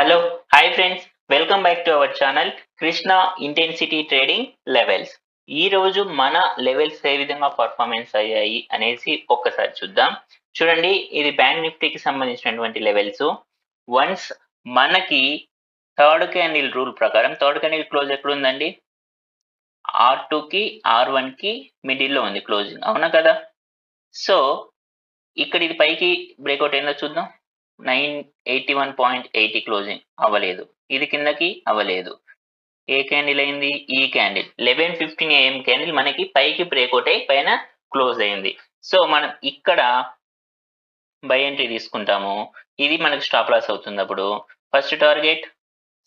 Hello hi friends, welcome back to our channel Krishna intensity trading levels. ఈ రోజు మన levels ఏ విధంగా పర్ఫార్మెన్స్ అయ్యాయి అనేసి ఒక్కసారి చూద్దాం. చూడండి, ఇది బ్యాంక్ నిఫ్టీకి సంబంధించినటువంటి లెవెల్స్. వన్స్ మనకి థర్డ్ క్యాండిల్ రూల్ ప్రకారం థర్డ్ క్యాండిల్ క్లోజ్ ఎక్కడ ఉందండి? R2కి R1కి మిడిల్లో ఉంది క్లోజింగ్, అవునా కదా? సో ఇక్కడ ఇది పైకి బ్రేక్అవుట్ అయిందో చూద్దాం. 981.80 క్లోజింగ్ అవ్వలేదు, ఇది కిందకి అవ్వలేదు. ఏ క్యాండిల్ అయింది? ఈ క్యాండిల్ 11:15 AM క్యాండిల్ మనకి పైకి బ్రేక్అవుట్ అయ్యి పైన క్లోజ్ అయింది. సో మనం ఇక్కడ బై ఎంట్రీ తీసుకుంటాము. ఇది మనకి స్టాప్ లాస్ అవుతుంది. అప్పుడు first target,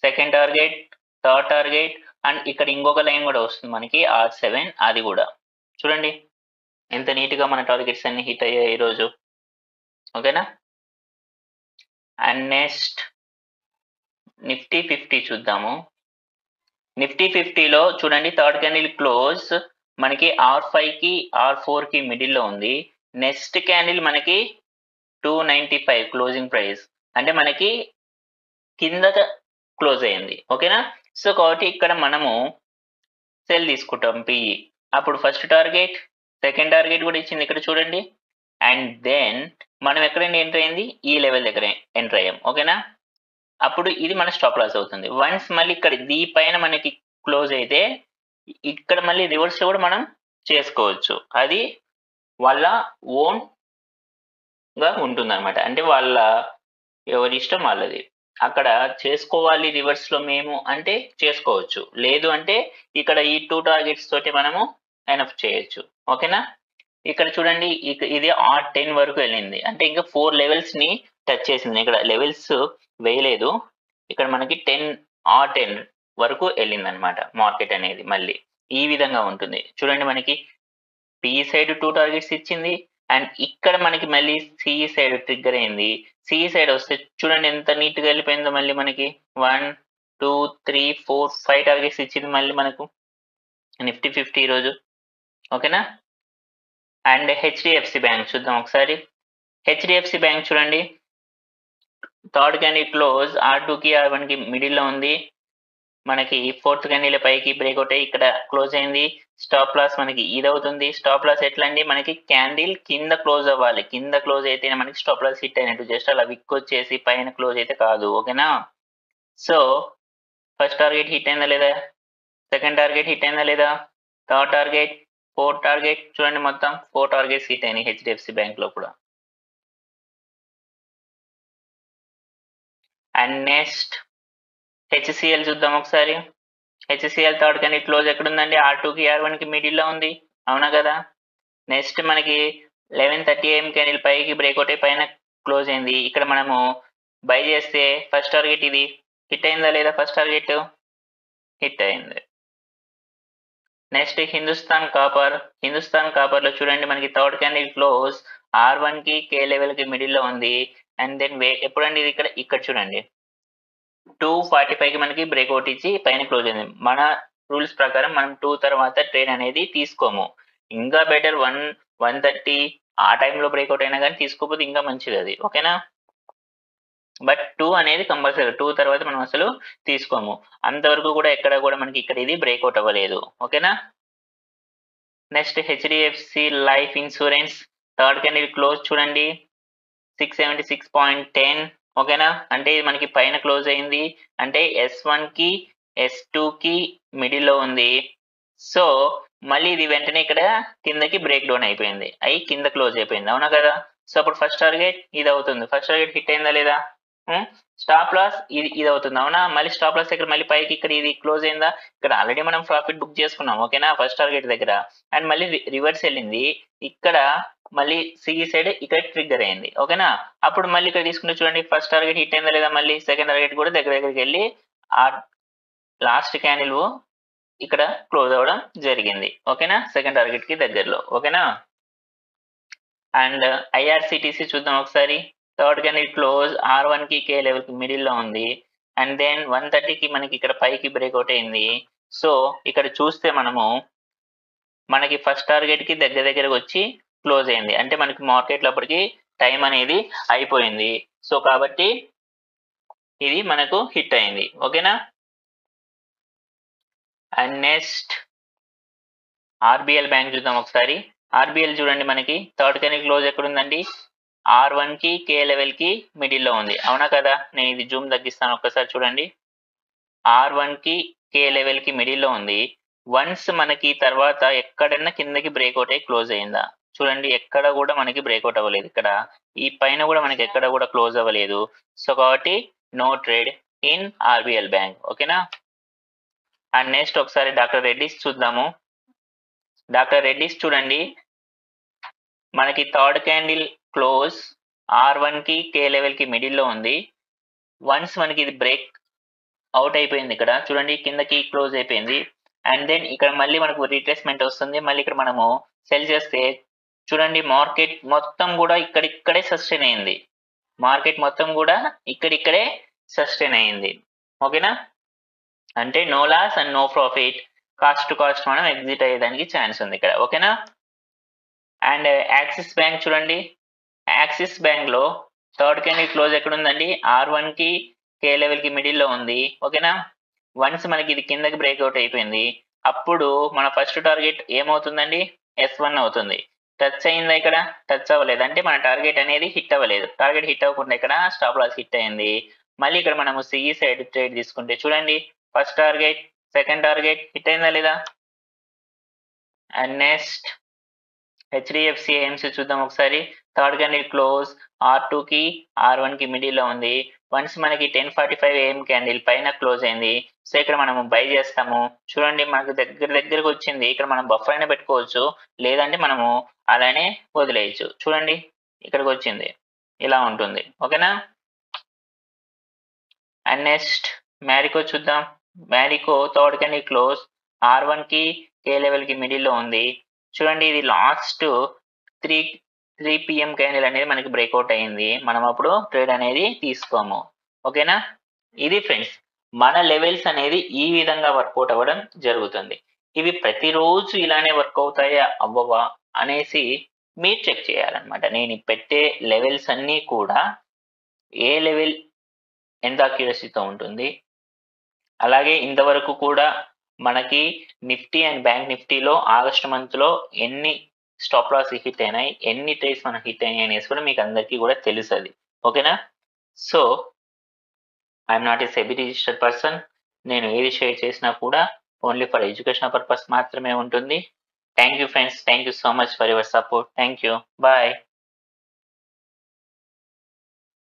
second target, third target, and ఇక్కడ ఇంకొక లైన్ కూడా వస్తుంది మనకి R7. అది కూడా చూడండి ఎంత నీట్గా మన టార్గెట్స్ అన్ని హిట్ అయ్యాయి ఈరోజు. ఓకేనా? అండ్ నెక్స్ట్ నిఫ్టీ 50 చూద్దాము. నిఫ్టీ 50లో చూడండి, థర్డ్ క్యాండిల్ క్లోజ్ మనకి R5కి R4కి మిడిల్లో ఉంది. నెక్స్ట్ క్యాండిల్ మనకి 295 క్లోజింగ్ ప్రైస్, అంటే మనకి కింద క్లోజ్ అయింది. ఓకేనా? సో కాబట్టి ఇక్కడ మనము సెల్ తీసుకుంటాం పిఈ. అప్పుడు ఫస్ట్ టార్గెట్, సెకండ్ టార్గెట్ కూడా ఇచ్చింది ఇక్కడ చూడండి. అండ్ దెన్ మనం ఎక్కడండి ఎంటర్ అయింది? ఈ లెవెల్ దగ్గర ఎంటర్ అయ్యాం. ఓకేనా? అప్పుడు ఇది మన స్టాప్ లాస్ అవుతుంది. వన్స్ మళ్ళీ ఇక్కడ దీనిపైన మనకి క్లోజ్ అయితే ఇక్కడ మళ్ళీ రివర్స్ కూడా మనం చేసుకోవచ్చు. అది వాళ్ళ ఓన్ గా ఉంటుంది అనమాట. అంటే వాళ్ళ ఎవరి ఇష్టం వాళ్ళది. అక్కడ చేసుకోవాలి రివర్స్ లో మేము అంటే చేసుకోవచ్చు, లేదు అంటే ఇక్కడ ఈ 2 టార్గెట్స్ తోటి మనము ఎనఫ్ చేయొచ్చు. ఓకేనా? ఇక్కడ చూడండి, ఇది R10 వరకు వెళ్ళింది, అంటే ఇంకా 4 లెవెల్స్ ని టచ్ చేసింది. ఇక్కడ లెవెల్స్ వేయలేదు, ఇక్కడ మనకి R10 వరకు వెళ్ళింది అనమాట మార్కెట్ అనేది. మళ్ళీ ఈ విధంగా ఉంటుంది చూడండి. మనకి పి సైడ్ 2 టార్గెట్స్ ఇచ్చింది, అండ్ ఇక్కడ మనకి మళ్ళీ సి సైడ్ ట్రిగ్గర్ అయింది. సి సైడ్ వస్తే చూడండి ఎంత నీట్ గా వెళ్ళిపోయిందో. మళ్ళీ మనకి 1 2 3 4 5 టార్గెట్స్ ఇచ్చింది మళ్ళీ మనకు నిఫ్టీ 50 ఈరోజు. ఓకేనా? అండ్ హెచ్డిఎఫ్సి బ్యాంక్ చూద్దాం ఒకసారి. హెచ్డిఎఫ్సి బ్యాంక్ చూడండి, థర్డ్ క్యాండిల్ క్లోజ్ R2కి R1కి మిడిల్లో ఉంది. మనకి ఫోర్త్ క్యాండిల్ పైకి బ్రేక్అవుట్ అయ్యి ఇక్కడ క్లోజ్ అయింది. స్టాప్ లాస్ మనకి ఇది అవుతుంది. స్టాప్ లాస్ ఎట్లా అండి? మనకి క్యాండిల్ కింద క్లోజ్ అవ్వాలి. కింద క్లోజ్ అయితే మనకి స్టాప్ లాస్ హిట్ అయినట్టు, జస్ట్ అలా విక్ వచ్చేసి పైన క్లోజ్ అయితే కాదు. ఓకేనా? సో ఫస్ట్ టార్గెట్ హిట్ అయిందా లేదా? సెకండ్ టార్గెట్ హిట్ అయిందా లేదా? థర్డ్ టార్గెట్, ఫోర్త్ టార్గెట్, చూడండి మొత్తం 4 టార్గెట్స్ హిట్ అయినాయి హెచ్డిఎఫ్సి బ్యాంక్ లో కూడా. అండ్ నెక్స్ట్ హెచ్సిఎల్ చూద్దాం ఒకసారి. హెచ్సిఎల్ థర్డ్ క్యాండిల్ క్లోజ్ ఎక్కడ ఉందండి? R2కి R1కి మిడిల్లో ఉంది, అవునా కదా? నెక్స్ట్ మనకి 11:30 AM క్యాండిల్ పైకి బ్రేక్అవుట్ అయి పైన క్లోజ్ అయింది. ఇక్కడ మనము బై చేస్తే ఫస్ట్ టార్గెట్ ఇది హిట్ అయిందా లేదా? ఫస్ట్ టార్గెట్ హిట్ అయింది. నెక్స్ట్ హిందుస్థాన్ కాపర్ లో చూడండి, మనకి థర్డ్ క్యాండిల్ క్లోజ్ R1కి K లెవెల్ కి మిడిల్లో ఉంది. అండ్ దెన్ ఎప్పుడండి ఇది? ఇక్కడ చూడండి 245కి మనకి బ్రేక్అవుట్ ఇచ్చి పైన క్లోజ్ అయింది. మన రూల్స్ ప్రకారం మనం 2 తర్వాత ట్రేడ్ అనేది తీసుకోము. ఇంకా బెటర్ 130 ఆ టైంలో బ్రేక్అవుట్ అయినా కానీ తీసుకోకపోతే ఇంకా మంచిది అది. ఓకేనా? బట్ 2 అనేది కంపల్సరీ, 2 తర్వాత మనం అసలు తీసుకోము. అంతవరకు కూడా ఎక్కడ కూడా మనకి ఇక్కడ ఇది బ్రేక్అవుట్ అవ్వలేదు. ఓకేనా? Next HDFC life insurance third candle close చూడండి 676.10. ఓకేనా? అంటే ఇది మనకి పైన క్లోజ్ అయింది, అంటే S1కి S2కి మిడిల్లో ఉంది. సో మళ్ళీ ఇది వెంటనే ఇక్కడ కిందకి బ్రేక్ డౌన్ అయిపోయింది, అయి కింద క్లోజ్ అయిపోయింది, అవునా కదా? సో అప్పుడు ఫస్ట్ టార్గెట్ ఇది అవుతుంది. ఫస్ట్ టార్గెట్ హిట్ అయిందా లేదా? స్టాప్ లాస్ ఇది అవుతుంది, అవునా? మళ్ళీ స్టాప్ లాస్ దగ్గర మళ్ళీ పైకి ఇక్కడ ఇది క్లోజ్ అయిందా? ఇక్కడ ఆల్రెడీ మనం ప్రాఫిట్ బుక్ చేసుకున్నాం. ఓకేనా? ఫస్ట్ టార్గెట్ దగ్గర. అండ్ మళ్ళీ రివర్స్ వెళ్ళింది, ఇక్కడ మళ్ళీ సి సైడ్ ఇక్కడ ట్రిగ్గర్ అయింది. ఓకేనా? అప్పుడు మళ్ళీ ఇక్కడ తీసుకుంటే చూడండి ఫస్ట్ టార్గెట్ హిట్ అయిందా లేదా? మళ్ళీ సెకండ్ టార్గెట్ కూడా దగ్గరికి వెళ్ళి ఆ లాస్ట్ క్యాండిల్ ఇక్కడ క్లోజ్ అవ్వడం జరిగింది. ఓకేనా? సెకండ్ టార్గెట్ కి దగ్గరలో. ఓకేనా? అండ్ ఐఆర్సిటిసి చూద్దాం ఒకసారి. థర్డ్ క్యాండిల్ క్లోజ్ R1కి K లెవెల్ కి మిడిల్ లో ఉంది. అండ్ దెన్ 130కి మనకి ఇక్కడ పైకి బ్రేక్అవుట్ అయింది. సో ఇక్కడ చూస్తే మనకి ఫస్ట్ టార్గెట్ కి దగ్గరకు వచ్చి క్లోజ్ అయింది, అంటే మనకి మార్కెట్ లోపలికి టైం అనేది అయిపోయింది. సో కాబట్టి ఇది మనకు హిట్ అయింది. ఓకేనా? అండ్ నెక్స్ట్ ఆర్బిఎల్ బ్యాంక్ చూద్దాం ఒకసారి. ఆర్బిఎల్ చూడండి, మనకి థర్డ్ క్యాండిల్ క్లోజ్ ఎక్కడుందండి? R1 కి K లెవెల్ కి మిడిల్లో ఉంది. అవునా కదా? నేను ఇది జూమ్ తగ్గిస్తాను, ఒక్కసారి చూడండి. R1 కి K లెవెల్ కి మిడిల్లో ఉంది. వన్స్ మనకి తర్వాత ఎక్కడన్నా కిందకి బ్రేక్అవుట్ అయ్యి క్లోజ్ అయిందా? చూడండి, ఎక్కడ కూడా మనకి బ్రేక్అవుట్ అవ్వలేదు. ఇక్కడ ఈ పైన కూడా మనకి ఎక్కడ కూడా క్లోజ్ అవ్వలేదు. సో కాబట్టి no trade in RBL bank. ఓకేనా? అండ్ నెక్స్ట్ ఒకసారి డాక్టర్ రెడ్డిస్ చూద్దాము. డాక్టర్ రెడ్డిస్ చూడండి, మనకి థర్డ్ క్యాండిల్ క్లోజ్ R1 కి K లెవెల్ కి మిడిల్లో ఉంది. వన్స్ మనకి ఇది బ్రేక్ అవుట్ అయిపోయింది. ఇక్కడ చూడండి, కిందకి క్లోజ్ అయిపోయింది. అండ్ దెన్ ఇక్కడ మళ్ళీ మనకు రిట్రేస్మెంట్ వస్తుంది. మళ్ళీ ఇక్కడ మనము సెల్ చేస్తే చూడండి, మార్కెట్ మొత్తం కూడా ఇక్కడిక్కడే సస్టైన్ అయింది. మార్కెట్ మొత్తం కూడా ఇక్కడిక్కడే సస్టైన్ అయింది. ఓకేనా? అంటే no loss and no profit, cost to cost మనం ఎగ్జిట్ అయ్యేదానికి ఛాన్స్ ఉంది ఇక్కడ. ఓకేనా? అండ్ యాక్సిస్ బ్యాంక్ చూడండి, యాక్సిస్ బ్యాంక్ లో థర్డ్ క్యాండిల్ క్లోజ్ ఎక్కడ ఉందండి? R1 కి K లెవెల్ కి మిడిల్లో ఉంది. ఓకేనా? వన్స్ మనకి ఇది కిందకి బ్రేక్అవుట్ అయిపోయింది. అప్పుడు మన ఫస్ట్ టార్గెట్ ఏమవుతుందండి? S1 అవుతుంది. టచ్ అయిందా? ఇక్కడ టచ్ అవ్వలేదు, అంటే మన టార్గెట్ అనేది హిట్ అవ్వలేదు. టార్గెట్ హిట్ అవ్వకుండా ఇక్కడ స్టాప్ లాస్ హిట్ అయింది. మళ్ళీ ఇక్కడ మనము సిఈ సైడ్ ట్రేడ్ తీసుకుంటే చూడండి, first target, second target hit అయిందా లేదా? అండ్ నెక్స్ట్ హెచ్డిఎఫ్సి ఏఎంసీ చూద్దాం ఒకసారి. థర్డ్ క్యాండిల్ క్లోజ్ R2 కి R1 కి మిడిల్లో ఉంది. వన్స్ మనకి 10:45 AM క్యాండిల్ పైన క్లోజ్ అయింది. సో ఇక్కడ మనము బై చేస్తాము. చూడండి, మనకు దగ్గరకు వచ్చింది. ఇక్కడ మనం బఫర్ అయినా పెట్టుకోవచ్చు, లేదంటే మనము అలానే వదిలేయచ్చు. చూడండి, ఇక్కడికి వచ్చింది, ఇలా ఉంటుంది. ఓకేనా? అండ్ నెక్స్ట్ మ్యారికో చూద్దాం. Marico third candle close R1 కి K లెవెల్ కి మిడిల్లో ఉంది. చూడండి, ఇది లాస్ట్ 3 PM క్యాండిల్ అనేది మనకి బ్రేక్అవుట్ అయింది. మనం అప్పుడు ట్రేడ్ అనేది తీసుకోము. ఓకేనా? ఇది ఫ్రెండ్స్, మన లెవెల్స్ అనేది ఈ విధంగా వర్కౌట్ అవ్వడం జరుగుతుంది. ఇవి ప్రతిరోజు ఇలానే వర్క్ అవుతాయా అవ్వవా అనేసి మీరు చెక్ చేయాలన్నమాట. నేను పెట్టే లెవెల్స్ అన్నీ కూడా ఏ లెవెల్ ఎంత అక్యురసీతో ఉంటుంది, అలాగే ఇంతవరకు కూడా మనకి నిఫ్టీ అండ్ బ్యాంక్ నిఫ్టీలో ఆగస్ట్ మంత్లో ఎన్ని స్టాప్ లాస్ హిట్ అయినాయి, ఎన్ని ట్రేడ్స్ మనకు హిట్ అయినాయి అనేసి కూడా మీకు అందరికీ కూడా తెలుస్తుంది. ఓకేనా? So I'm not a SEBI registered person. నేను ఏది షేర్ చేసినా కూడా ఓన్లీ ఫర్ ఎడ్యుకేషనల్ పర్పస్ మాత్రమే ఉంటుంది. Thank you friends, thank you so much for your support. Thank you, bye.